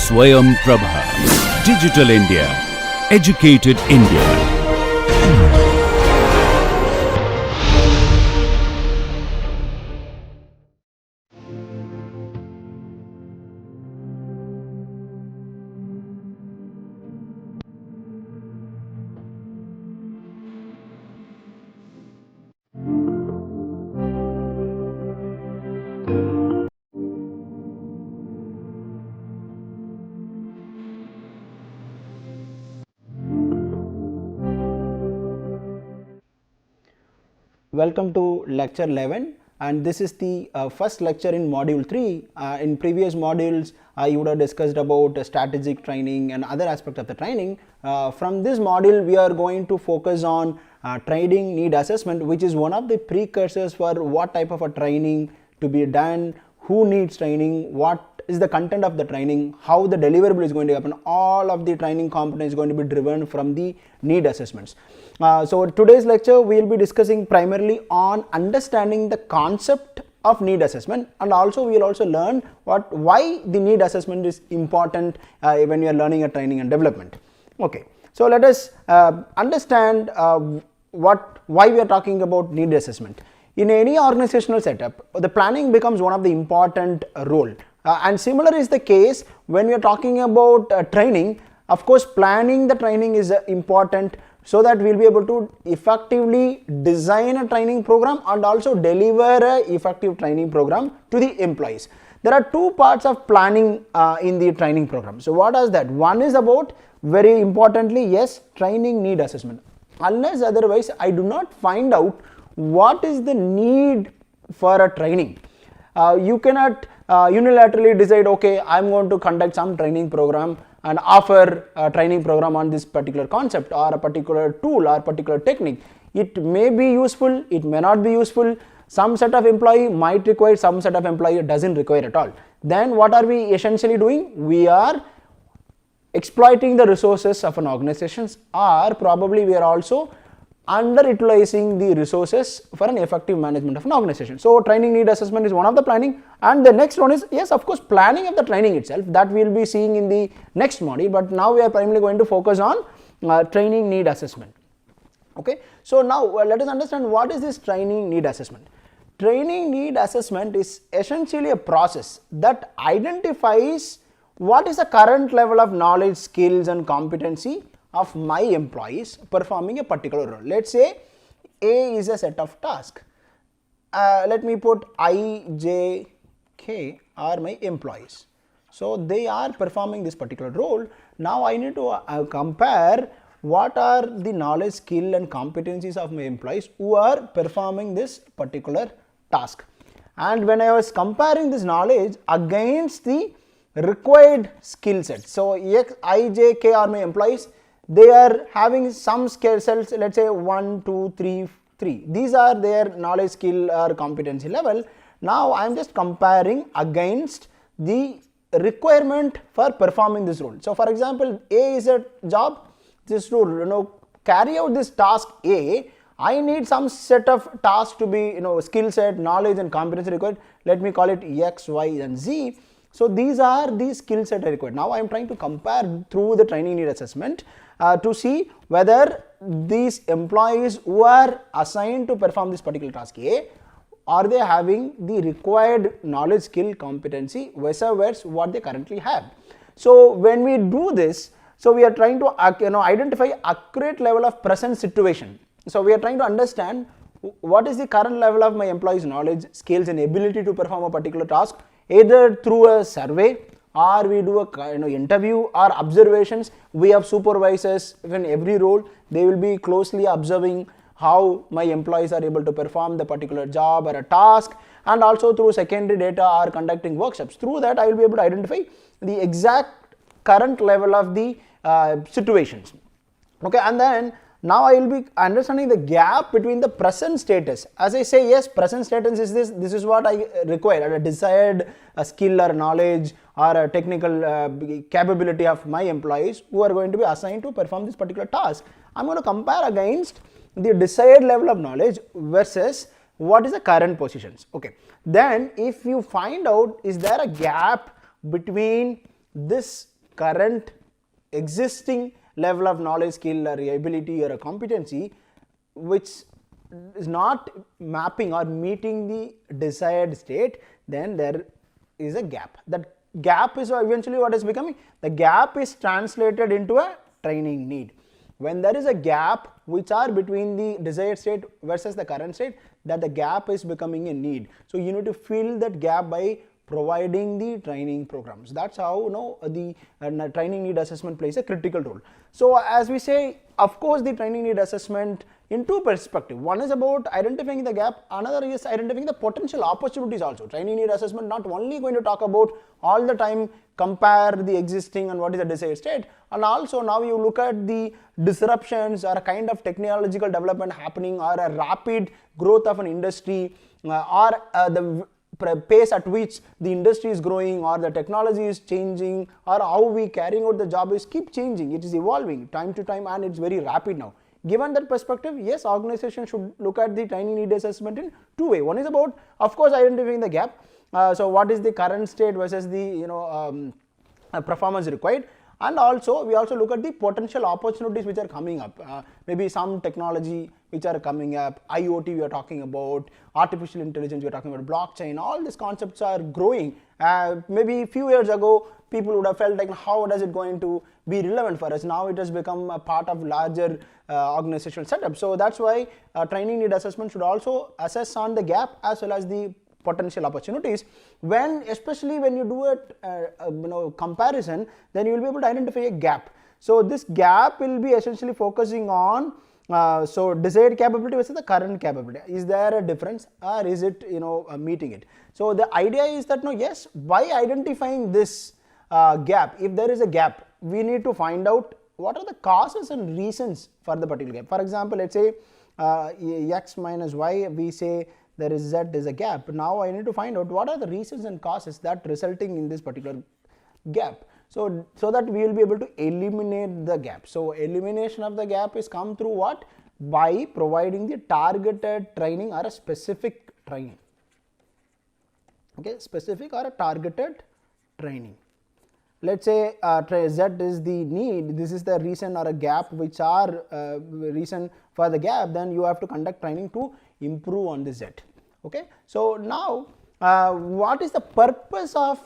Swayam Prabha. Digital India. Educated India. Welcome to lecture 11, and this is the first lecture in module 3. In previous modules you would have discussed about strategic training and other aspects of the training. From this module we are going to focus on training need assessment, which is one of the precursors for what type of a training to be done, who needs training, what is the content of the training, how the deliverable is going to happen. All of the training components is going to be driven from the need assessments. So today's lecture we will be discussing primarily on understanding the concept of need assessment, and also we will also learn why the need assessment is important when you are learning a training and development. Okay, so let us understand why we are talking about need assessment. In any organizational setup, the planning becomes one of the important role, and similar is the case when we are talking about training. Of course, planning the training is important, so that we will be able to effectively design a training program and also deliver a effective training program to the employees. There are two parts of planning in the training program. So what is that? One is about, very importantly, yes, training need assessment. Unless otherwise I do not find out what is the need for a training, you cannot unilaterally decide, okay, I am going to conduct some training program and offer a training program on this particular concept or a particular tool or particular technique. It may be useful, it may not be useful. Some set of employee might require, some set of employee doesn't require at all. Then what are we essentially doing? We are exploiting the resources of an organization, or probably we are also underutilizing the resources for an effective management of an organization. So training need assessment is one of the planning, and the next one is, yes, of course, planning of the training itself, that we will be seeing in the next module, but now we are primarily going to focus on training need assessment. Okay, so now let us understand what is this training need assessment. Training need assessment is essentially a process that identifies what is the current level of knowledge, skills and competency of my employees performing a particular role. Let's say A is a set of tasks. Let me put I, J, K are my employees. So they are performing this particular role. Now I need to compare what are the knowledge, skill and competencies of my employees who are performing this particular task. And when I was comparing this knowledge against the required skill set, so X, I, J, K are my employees. They are having some skill sets, let's say 1, 2, 3, 3. These are their knowledge, skill or competency level. Now I am just comparing against the requirement for performing this role. So for example, A is a job, this to carry out this task A, I need some set of tasks to be skill set, knowledge and competency required. Let me call it X, Y and Z. So these are the skill set required. Now I am trying to compare through the training need assessment to see whether these employees who are assigned to perform this particular task A, are they having the required knowledge, skill, competency versus what they currently have. So when we do this, so we are trying to identify accurate level of present situation. So we are trying to understand what is the current level of my employees' knowledge, skills and ability to perform a particular task, either through a survey or we do a interview or observations. We have supervisors in every role. They will be closely observing how my employees are able to perform the particular job or a task, and also through secondary data or conducting workshops. Through that I will be able to identify the exact current level of the situations. Okay, and then now I will be understanding the gap between the present status. As I say, yes, present status is this is what I require, a desired skill or knowledge or a technical capability of my employees who are going to be assigned to perform this particular task. I am going to compare against the desired level of knowledge versus what is the current positions. Okay, then if you find out is there a gap between this current existing level of knowledge, skill, or ability, or a competency which is not mapping or meeting the desired state, then there is a gap. That gap is eventually what is becoming, the gap is translated into a training need. When there is a gap which are between the desired state versus the current state, that the gap is becoming a need. So you need to fill that gap by providing the training programs. That's how the training need assessment plays a critical role. So as we say, of course, the training need assessment in two perspectives. One is about identifying the gap, another is identifying the potential opportunities also. Training need assessment not only going to talk about all the time compare the existing and what is the desired state, and also now you look at the disruptions or a kind of technological development happening, or a rapid growth of an industry, or the pace at which the industry is growing, or the technology is changing, or how we carrying out the job is keep changing. It is evolving time to time, and it's very rapid now. Given that perspective, yes, organization should look at the training need assessment in two ways. One is about, of course, identifying the gap. So what is the current state versus the performance required, and also we also look at the potential opportunities which are coming up. Maybe some technology which are coming up, IoT we are talking about, artificial intelligence we are talking about, blockchain, all these concepts are growing. Maybe a few years ago people would have felt like, how does it going to be relevant for us? Now it has become a part of larger organizational setup. So that's why training need assessment should also assess on the gap as well as the potential opportunities. Especially when you do a comparison, then you will be able to identify a gap. So this gap will be essentially focusing on so desired capability versus the current capability. Is there a difference, or is it meeting it? So the idea is that yes, by identifying this gap, if there is a gap, we need to find out what are the causes and reasons for the particular gap. For example, let's say x minus y, we say there is z is a gap. Now I need to find out what are the reasons and causes that resulting in this particular gap, so that we will be able to eliminate the gap. So elimination of the gap is come through what? By providing the targeted training or a specific training. Okay, specific or a targeted training. Let's say z is the need, this is the reason or a gap which are reason for the gap, then you have to conduct training to improve on the z. Okay, so now what is the purpose of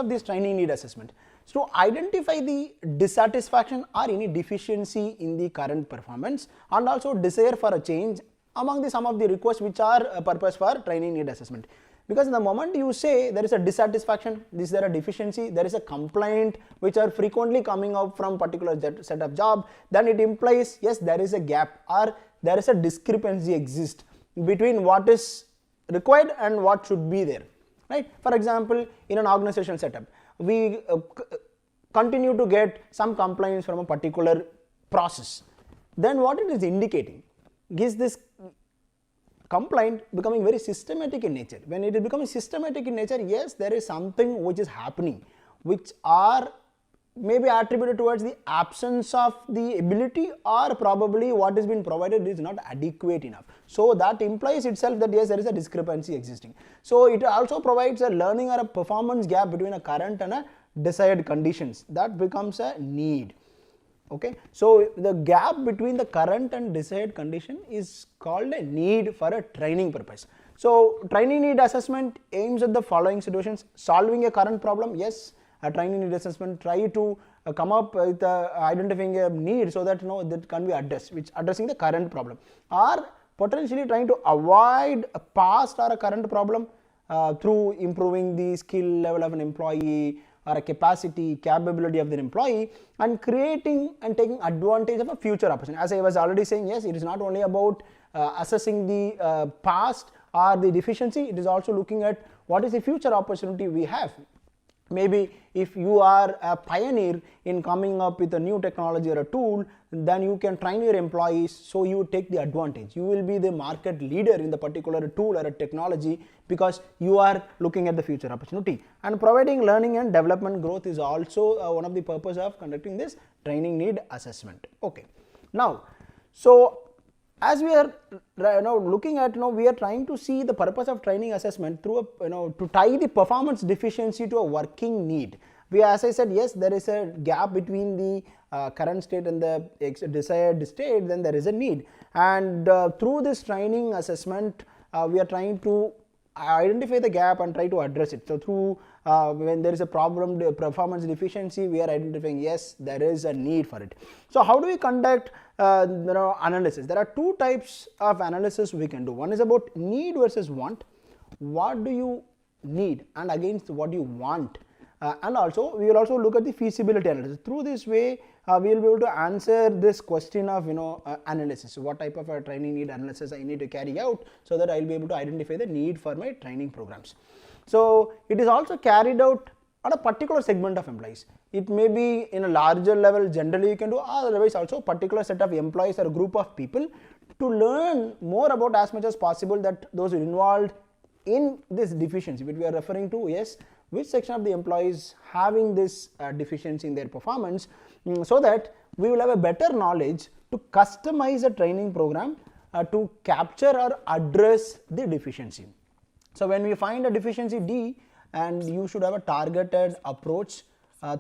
this training need assessment? So to identify the dissatisfaction or any deficiency in the current performance, and also desire for a change among some of the requests which are a purpose for training need assessment. Because in the moment you say there is a dissatisfaction, is there a deficiency, there is a complaint which are frequently coming up from particular set of job, then it implies yes, there is a gap or there is a discrepancy exist between what is required and what should be there, right? For example, in an organization setup, we continue to get some complaints from a particular process. Then what it is indicating is this complaint becoming very systematic in nature. When it is becoming systematic in nature, yes, there is something which is happening, which are maybe attributed towards the absence of the ability, or probably what has been provided is not adequate enough. So that implies itself that yes, there is a discrepancy existing. So it also provides a learning or a performance gap between a current and a desired conditions. That becomes a need. Okay, so the gap between the current and desired condition is called a need for a training purpose. So training need assessment aims at the following situations: solving a current problem. Yes, a training need assessment try to come up with identifying a need so that that can be addressed, which addressing the current problem, or potentially trying to avoid a past or a current problem through improving the skill level of an employee or a capability of the employee, and creating and taking advantage of a future opportunity. As I was already saying, yes, it is not only about assessing the past or the deficiency, it is also looking at what is the future opportunity we have. Maybe if you are a pioneer in coming up with a new technology or a tool, then you can train your employees so you take the advantage. You will be the market leader in the particular tool or a technology because you are looking at the future opportunity. And providing learning and development growth is also one of the purpose of conducting this training need assessment. Okay, now so as we are looking at, we are trying to see the purpose of training assessment through a, to tie the performance deficiency to a working need. as I said, yes, there is a gap between the current state and the desired state, then there is a need. And through this training assessment, we are trying to identify the gap and try to address it. So through when there is a problem, the performance deficiency, we are identifying, yes, there is a need for it. So how do we conduct analysis? There are two types of analysis we can do. One is about need versus want. What do you need and against what you want? And also we will also look at the feasibility analysis. Through this way, we will be able to answer this question of analysis. What type of a training need analysis I need to carry out, so that I will be able to identify the need for my training programs. So it is also carried out on a particular segment of employees. It may be in a larger level, generally you can do, otherwise also a particular set of employees or a group of people to learn more about as much as possible that those involved in this deficiency, which we are referring to, yes, which section of the employees having this deficiency in their performance, so that we will have a better knowledge to customize a training program to capture or address the deficiency. So when we find a deficiency D, and you should have a targeted approach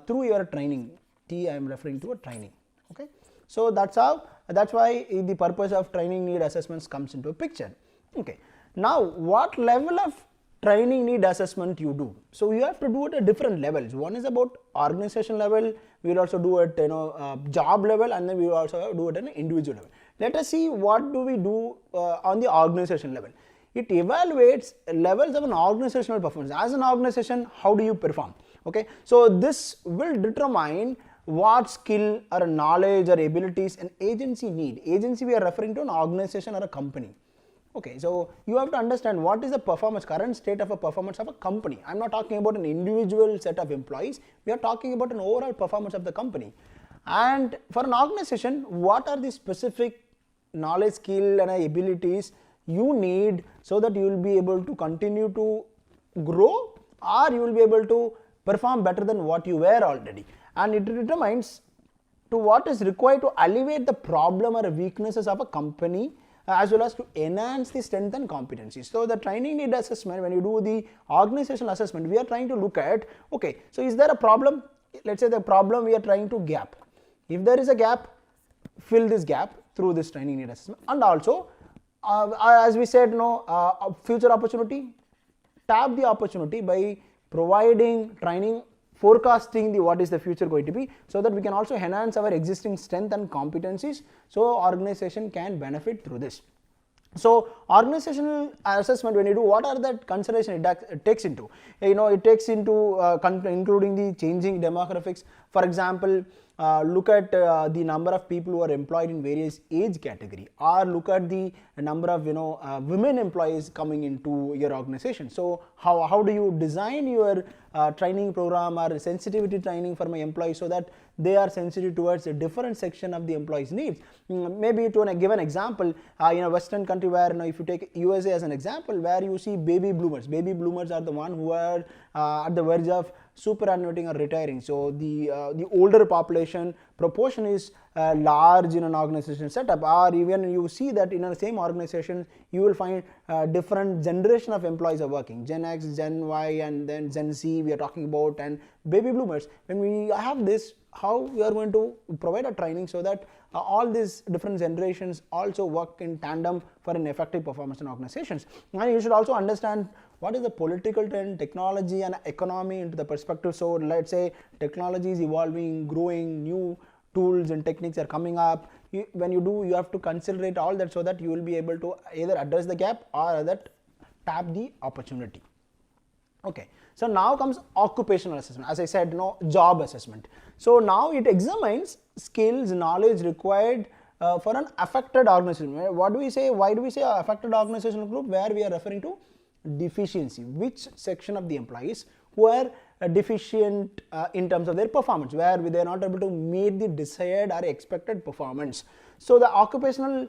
through your training. T, I am referring to a training. Okay, so that's why the purpose of training need assessments comes into a picture. Okay, now what level of training need assessment you do? So you have to do it at different levels. One is about organization level, we will also do it job level, and then we will also do it at an individual level. Let us see what do we do on the organization level. It evaluates levels of an organizational performance. As an organization, how do you perform? Okay, so this will determine what skill or knowledge or abilities an agency need. Agency, we are referring to an organization or a company. Okay, so you have to understand what is the performance, current state of a performance of a company. I am not talking about an individual set of employees, we are talking about an overall performance of the company. And for an organization, what are the specific knowledge, skill and abilities you need, so that you will be able to continue to grow, or you will be able to perform better than what you were already. And it determines to what is required to alleviate the problem or weaknesses of a company, as well as to enhance the strength and competencies. So the training need assessment, when you do the organizational assessment, we are trying to look at, okay, so is there a problem? Let's say the problem we are trying to gap. If there is a gap, fill this gap through this training need assessment. And also as we said, future opportunity, tap the opportunity by providing training, forecasting what is the future going to be, so that we can also enhance our existing strength and competencies, so organization can benefit through this. So organizational assessment, when you do, what are the consideration it takes into? It takes into including the changing demographics. For example, look at the number of people who are employed in various age category, or look at the number of women employees coming into your organization. So how do you design your training program or sensitivity training for my employees, so that they are sensitive towards a different section of the employees' needs? Maybe to give an example, in a Western country where, if you take USA as an example, where you see baby bloomers. Baby bloomers are the one who are at the verge of superannuating or retiring. So the older population proportion is large in an organization setup, or even you see that in the same organization you will find different generation of employees are working, Gen X, Gen Y, and then Gen Z we are talking about, and baby bloomers. When we have this, how we are going to provide a training so that all these different generations also work in tandem for an effective performance in organizations. And you should also understand what is the political trend, technology and economy into the perspective. So let's say technology is evolving, growing, new tools and techniques are coming up. When you have to consider all that, so that you will be able to either address the gap or that tap the opportunity. Okay, so now comes occupational assessment. As I said, job assessment. So now it examines skills, knowledge required for an affected organization. What do we say? Why do we say affected organizational group? Where we are referring to deficiency, which section of the employees who are deficient in terms of their performance, where they are not able to meet the desired or expected performance. So the occupational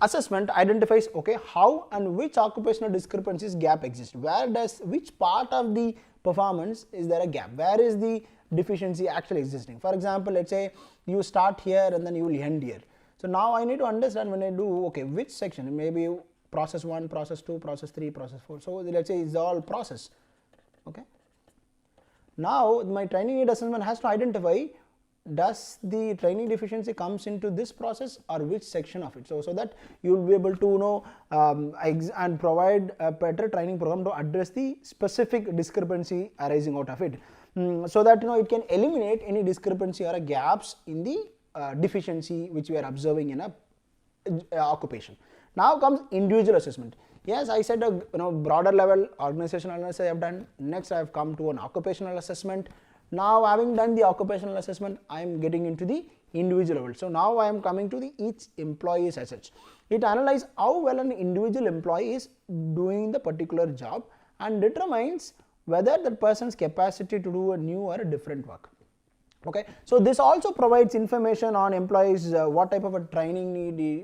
assessment identifies, okay, how and which occupational discrepancies gap exist. Which part of the performance is there a gap? Where is the deficiency actually existing? For example, let's say you start here and then you will end here. So now I need to understand, when I do, okay, which section, maybe process 1, process 2, process 3, process 4. So let's say it's all process. Okay. Now my training need assessment has to identify, does the training deficiency comes into this process or which section of it. So that you will be able to know and provide a better training program to address the specific discrepancy arising out of it, so that it can eliminate any discrepancy or gaps in the deficiency which we are observing in a occupation. Now comes individual assessment. Yes, I said a broader level organizational analysis I have done. Next I have come to an occupational assessment. Now having done the occupational assessment, I am getting into the individual level. So now I am coming to the each employee as such. It analyzes how well an individual employee is doing the particular job and determines whether that person's capacity to do a new or a different work. Okay, so this also provides information on employees, what type of a training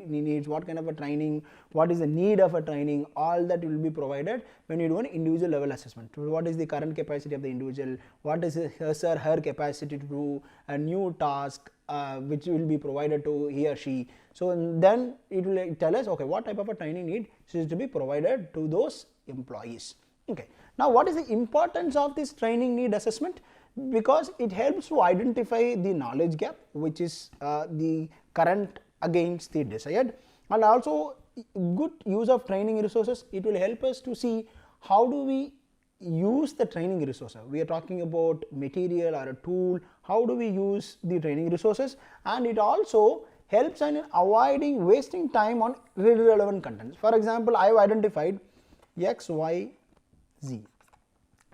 needs, what kind of a training, what is the need of a training, all that will be provided when you do an individual level assessment. What is the current capacity of the individual, what is his or her capacity to do a new task which will be provided to he or she. So then it will tell us, okay, what type of a training need is to be provided to those employees. Okay, now what is the importance of this training need assessment? Because it helps to identify the knowledge gap, which is the current against the desired, and also good use of training resources. It will help us to see how do we use the training resources. We are talking about material or a tool, how do we use the training resources, and it also helps in avoiding wasting time on irrelevant contents. For example, I have identified X, Y, Z.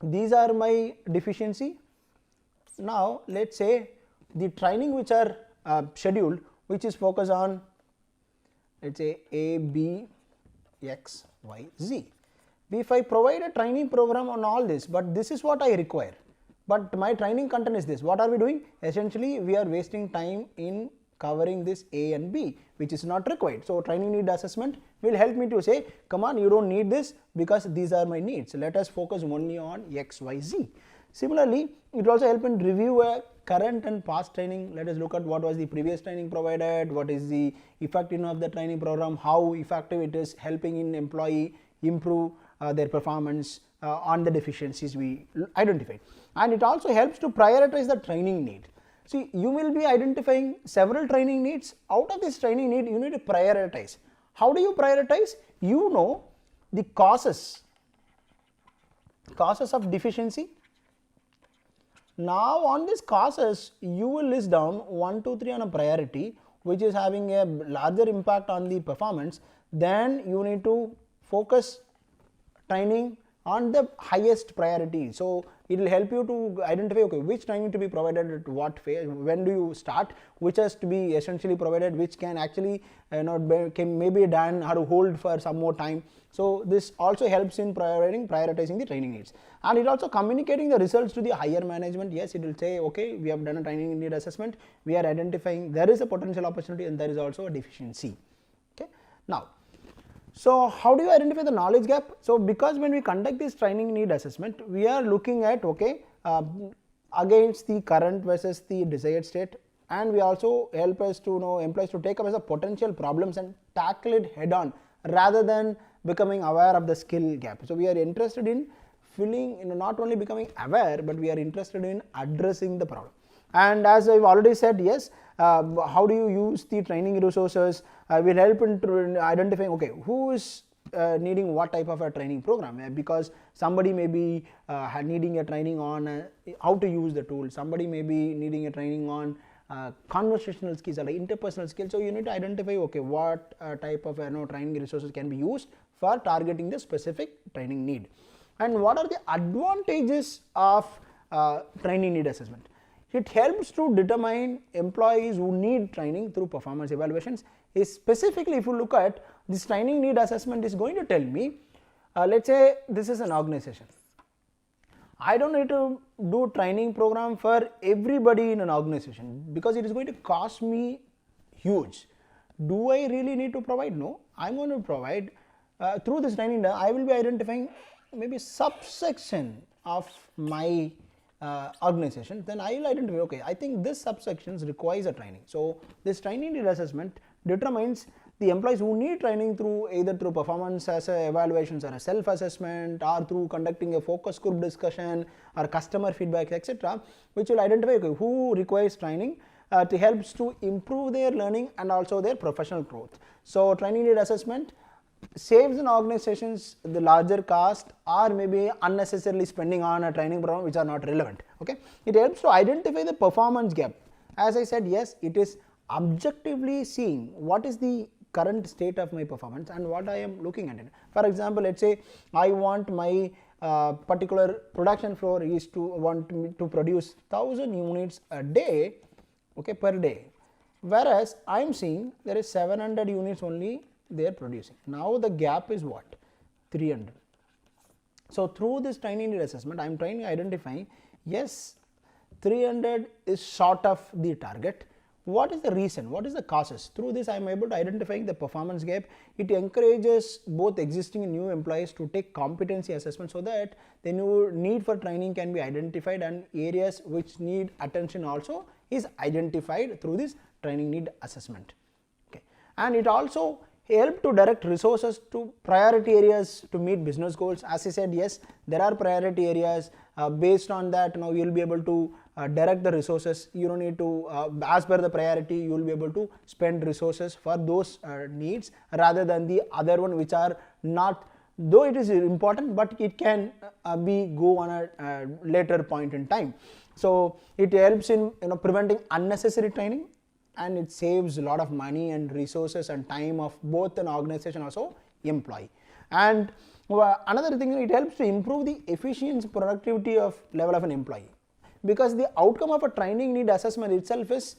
These are my deficiency. Now let's say the training which are scheduled, which is focused on, let's say A, B, X, Y, Z. If I provide a training program on all this, but this is what I require, but my training content is this, what are we doing? Essentially we are wasting time in covering this A and B, which is not required. So training need assessment will help me to say, come on, you don't need this because these are my needs. Let us focus only on X, Y, Z. Similarly, it will also help in review a current and past training. Let us look at what was the previous training provided, what is the effectiveness of the training program, how effective it is helping in employee improve their performance on the deficiencies we identified. And it also helps to prioritize the training need. See, you will be identifying several training needs. Out of this training need, you need to prioritize. How do you prioritize? You know the causes of deficiency. Now on these causes, you will list down 1, 2, 3 on a priority, which is having a larger impact on the performance. Then you need to focus training on the highest priority. So it will help you to identify, okay, which training to be provided at what phase, when do you start, which has to be essentially provided, which can actually can maybe done or hold for some more time. So this also helps in prioritizing the training needs, and it also communicating the results to the higher management. Yes, it will say, okay, we have done a training need assessment, we are identifying there is a potential opportunity and there is also a deficiency. Okay, now, so how do you identify the knowledge gap? So because when we conduct this training need assessment, we are looking at, okay, against the current versus the desired state, and we also help us to know employees to take up as a potential problems and tackle it head on rather than becoming aware of the skill gap. So we are interested in filling, not only becoming aware, but we are interested in addressing the problem. And as I've already said, yes, how do you use the training resources will help in identifying, okay, who is needing what type of a training program, because somebody may be needing a training on how to use the tool, somebody may be needing a training on conversational skills or interpersonal skills. So you need to identify, okay, what type of training resources can be used for targeting the specific training need, and what are the advantages of training need assessment. It helps to determine employees who need training through performance evaluations. Specifically, if you look at this training need assessment is going to tell me, let's say this is an organization. I don't need to do training program for everybody in an organization because it is going to cost me huge. Do I really need to provide? No, I'm going to provide through this training. I will be identifying maybe subsection of my organization. Then I will identify, okay, I think this subsections requires a training. So this training need assessment determines the employees who need training through either through performance evaluations or a self-assessment, or through conducting a focus group discussion or customer feedback, etc., which will identify who requires training to helps to improve their learning and also their professional growth. So training need assessment saves in organizations the larger cost or maybe unnecessarily spending on a training program which are not relevant. Okay, it helps to identify the performance gap. As I said, yes, it is objectively seeing what is the current state of my performance and what I am looking at it. For example, let's say I want my particular production floor is to want me to produce 1000 units a day, okay, per day, whereas I am seeing there is 700 units only they are producing. Now the gap is what? 300. So through this training need assessment, I am trying to identify, yes, 300 is short of the target. What is the reason? What is the causes? Through this I am able to identify the performance gap. It encourages both existing and new employees to take competency assessment so that the new need for training can be identified and areas which need attention also is identified through this training need assessment. Okay. And it also help to direct resources to priority areas to meet business goals. As I said, yes, there are priority areas. Based on that, now you will be able to direct the resources. You don't need to, as per the priority, you will be able to spend resources for those needs rather than the other one which are not, though it is important, but it can be go on a later point in time. So it helps in preventing unnecessary training, and it saves a lot of money and resources and time of both an organization also employee. And another thing, it helps to improve the efficiency, productivity of level of an employee, because the outcome of a training need assessment itself is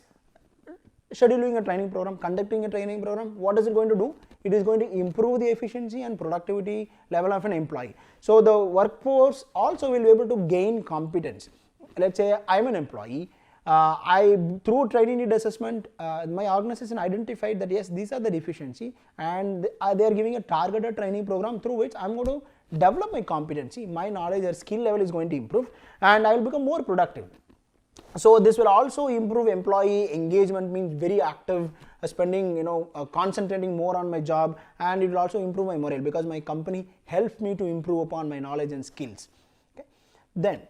scheduling a training program, conducting a training program. What is it going to do? It is going to improve the efficiency and productivity level of an employee. So the workforce also will be able to gain competence. Let's say I am an employee. Through training need assessment, my organization identified that yes, these are the deficiency, and they are giving a targeted training program through which I am going to develop my competency, my knowledge or skill level is going to improve, and I will become more productive. So this will also improve employee engagement, means very active, spending, concentrating more on my job, and it will also improve my morale because my company helps me to improve upon my knowledge and skills. Okay. Then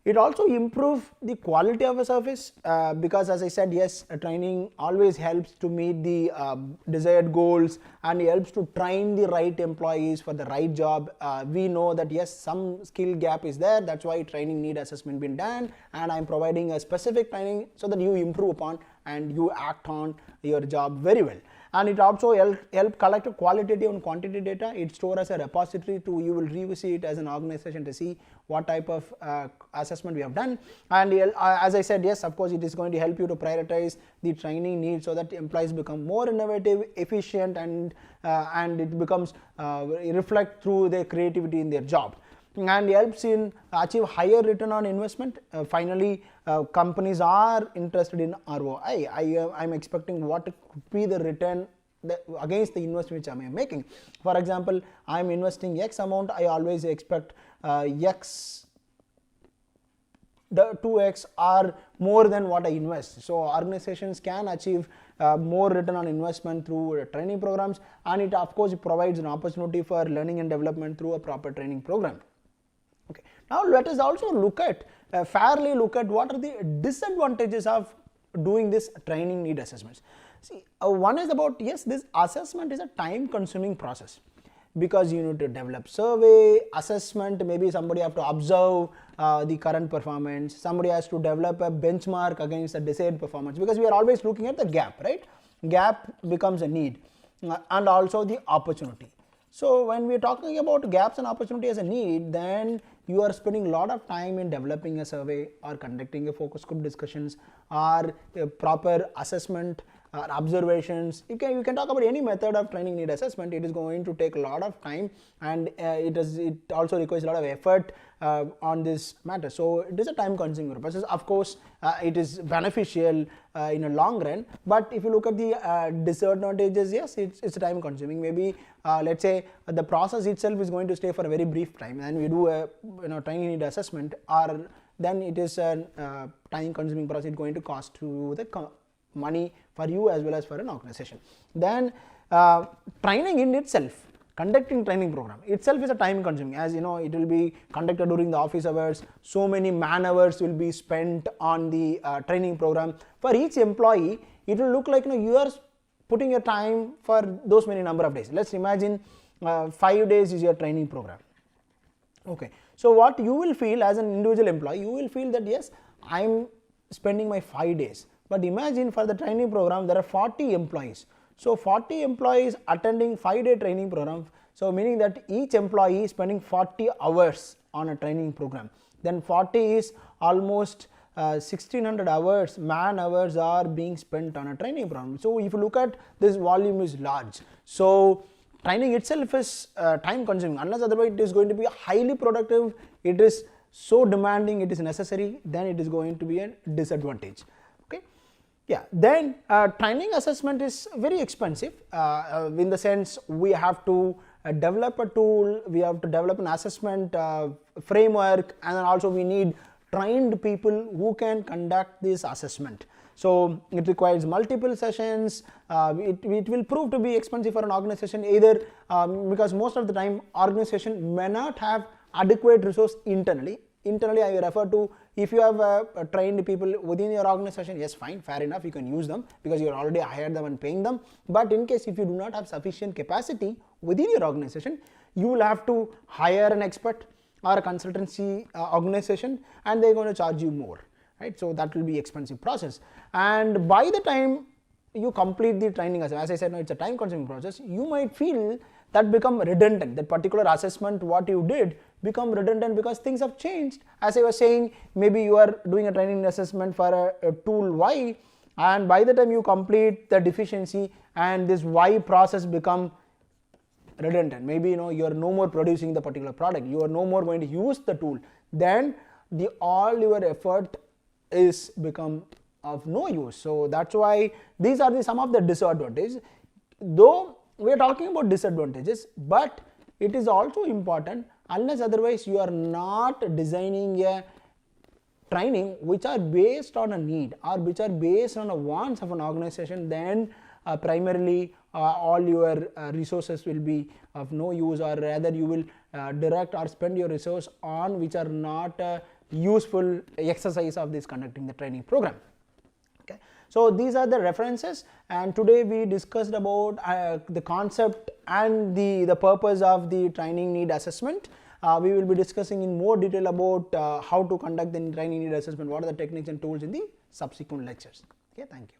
it also improves the quality of a service because, as I said, yes, training always helps to meet the desired goals and helps to train the right employees for the right job. We know that yes, some skill gap is there, that's why training need assessment been done, and I am providing a specific training so that you improve upon and you act on your job very well. And it also help collect qualitative and quantitative data. It stores as a repository to, you will revisit it as an organization to see what type of assessment we have done. And as I said, yes, of course, it is going to help you to prioritize the training needs so that employees become more innovative, efficient, and it becomes reflect through their creativity in their job, and helps in achieve higher return on investment. Finally, companies are interested in ROI. I am expecting what could be the return against the investment which I am making. For example, I am investing X amount, I always expect X, the 2x or more than what I invest. So organizations can achieve more return on investment through training programs, and it of course provides an opportunity for learning and development through a proper training program. Okay. Now let us also fairly look at what are the disadvantages of doing this training need assessments. See, one is about, yes, this assessment is a time consuming process because you need to develop survey, assessment, maybe somebody have to observe the current performance, somebody has to develop a benchmark against the desired performance, because we are always looking at the gap, right? Gap becomes a need and also the opportunity. So when we are talking about gaps and opportunity as a need, then you are spending a lot of time in developing a survey or conducting a focus group discussions or a proper assessment or observations. You can talk about any method of training need assessment. It is going to take a lot of time, and it also requires a lot of effort on this matter. So it is a time consuming process. Of course, it is beneficial in a long run, but if you look at the disadvantages, yes, it's a time consuming. Maybe let's say the process itself is going to stay for a very brief time, and we do a training need assessment, or then it is a time consuming process. It's going to cost you the money for you as well as for an organization. Then training in itself, conducting training program itself is a time consuming, as you know, it will be conducted during the office hours, so many man hours will be spent on the training program. For each employee, it will look like, you know, you are putting your time for those many number of days. Let's imagine 5 days is your training program. Okay, so what you will feel as an individual employee, you will feel that yes, I am spending my 5 days, but imagine for the training program there are 40 employees. So 40 employees attending 5-day training program, so meaning that each employee is spending 40 hours on a training program. Then 40 is almost 1600 hours, man hours are being spent on a training program. So if you look at this, volume is large. So training itself is time consuming, unless otherwise it is going to be highly productive, it is so demanding, it is necessary, then it is going to be a disadvantage. Okay. Yeah, then training assessment is very expensive in the sense we have to develop a tool, we have to develop an assessment framework, and then also we need trained people who can conduct this assessment. So it requires multiple sessions. It will prove to be expensive for an organization, either because most of the time organization may not have adequate resource internally. Internally, I refer to, if you have trained people within your organization, yes, fine, fair enough, you can use them because you are already hired them and paying them. But in case if you do not have sufficient capacity within your organization, you will have to hire an expert or a consultancy organization, and they are going to charge you more, right? So that will be expensive process, and by the time you complete the training, as I said, no, it's a time consuming process, you might feel that become redundant, that particular assessment what you did become redundant because things have changed. As I was saying, maybe you are doing a training assessment for a tool Y, and by the time you complete the deficiency and this Y process become redundant, maybe, you know, you are no more producing the particular product, you are no more going to use the tool, then all your effort is become of no use. So that's why these are some of the disadvantages. Though we are talking about disadvantages, but it is also important, unless otherwise you are not designing a training which are based on a need or which are based on a wants of an organization, then primarily all your resources will be of no use, or rather you will direct or spend your resource on which are not useful exercise of this conducting the training program. Okay. So these are the references, and today we discussed about the concept and the purpose of the training need assessment. We will be discussing in more detail about how to conduct the training need assessment, what are the techniques and tools in the subsequent lectures. Okay, thank you.